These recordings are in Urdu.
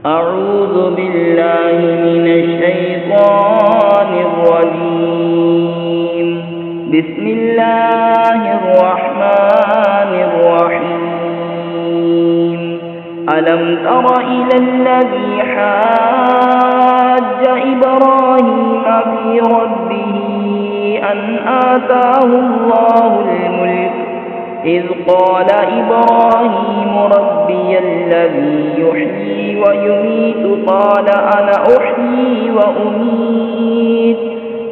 أعوذ بالله من الشيطان الرجيم. بسم الله الرحمن الرحيم. ألم تر إلى الذي حاج إبراهيم في ربه أن آتاه الله الملك إذ قال إبراهيم ربي الذي يحيي ويميت قال أنا أحيي وأميت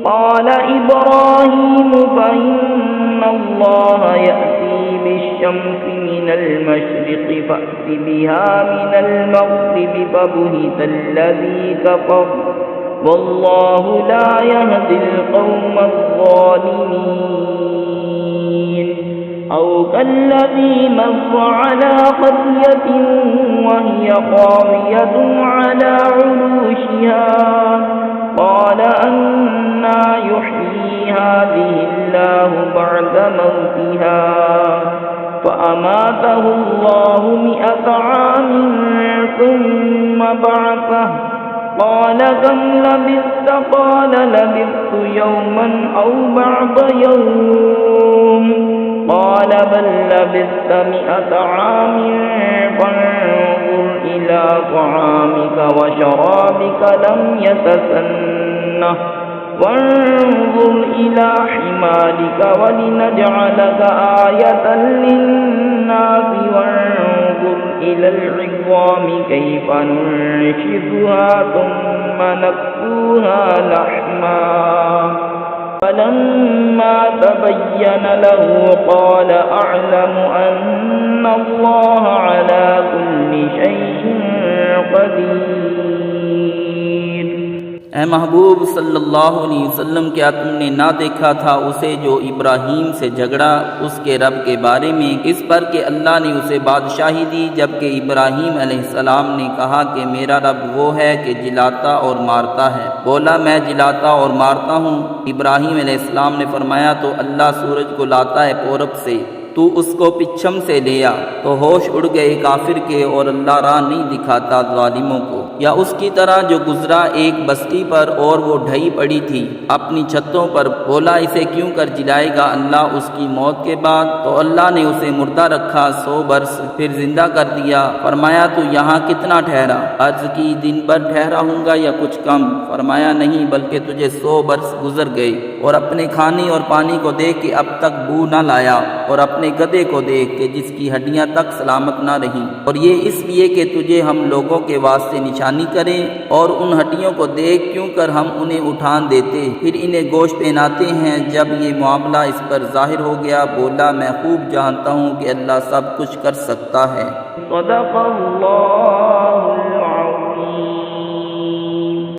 قال إبراهيم فإن الله يأتي بالشمس من المشرق فأت بها من المغرب فبهت الذي كفر والله لا يهدي القوم الظالمين. أو كالذي مر على قرية وهي خاوية على عروشها قال أنى يحيي هذه الله بعد موتها فأماته الله 100 عام ثم بعثه قال كم لبثت قال لبثت يوما أو بعض يوم قال بل لبثت 100 عام فانظر إلى طعامك وشرابك لم يتسنه وانظر إلى حمارك ولنجعلك آية للناس وانظر إلى العظام كيف ننشزها ثم نكسوها لحما فلما تبين له قال أعلم أن الله على كل شيء قدير. اے محبوب صلی اللہ علیہ وسلم، کیا تم نے نہ دیکھا تھا اسے جو ابراہیم سے جھگڑا اس کے رب کے بارے میں، اس پر کہ اللہ نے اسے بادشاہی دی، جبکہ ابراہیم علیہ السلام نے کہا کہ میرا رب وہ ہے کہ جلاتا اور مارتا ہے۔ بولا میں جلاتا اور مارتا ہوں۔ ابراہیم علیہ السلام نے فرمایا تو اللہ سورج کو لاتا ہے پورب سے، تو اس کو پچھم سے لیا تو ہوش اڑ گئے کافر کے، اور اللہ راہ نہیں دکھاتا ظالموں کو۔ یا اس کی طرح جو گزرا ایک بستی پر اور وہ ڈھئی پڑی تھی اپنی چھتوں پر، بولا اسے کیوں کر جلائے گا اللہ اس کی موت کے بعد؟ تو اللہ نے اسے مردہ رکھا 100 برس، پھر زندہ کر دیا۔ فرمایا تو یہاں کتنا ٹھہرا؟ عرض کی دن بھر ٹھہرا ہوں گا یا کچھ کم؟ فرمایا نہیں بلکہ تجھے 100 برس گزر گئے۔ اور اپنے کھانے اور پانی کو دیکھ کہ اب تک بو نہ لایا، اور اپنے گدھے کو دیکھ کہ جس کی ہڈیاں تک سلامت نہ رہیں، اور یہ اس لیے کہ تجھے ہم لوگوں کے واسطے نشانی کریں، اور ان ہڈیوں کو دیکھ کیوں کر ہم انہیں اٹھان دیتے پھر انہیں گوشت پہناتے ہیں۔ جب یہ معاملہ اس پر ظاہر ہو گیا بولا میں خوب جانتا ہوں کہ اللہ سب کچھ کر سکتا ہے۔ صدق اللہ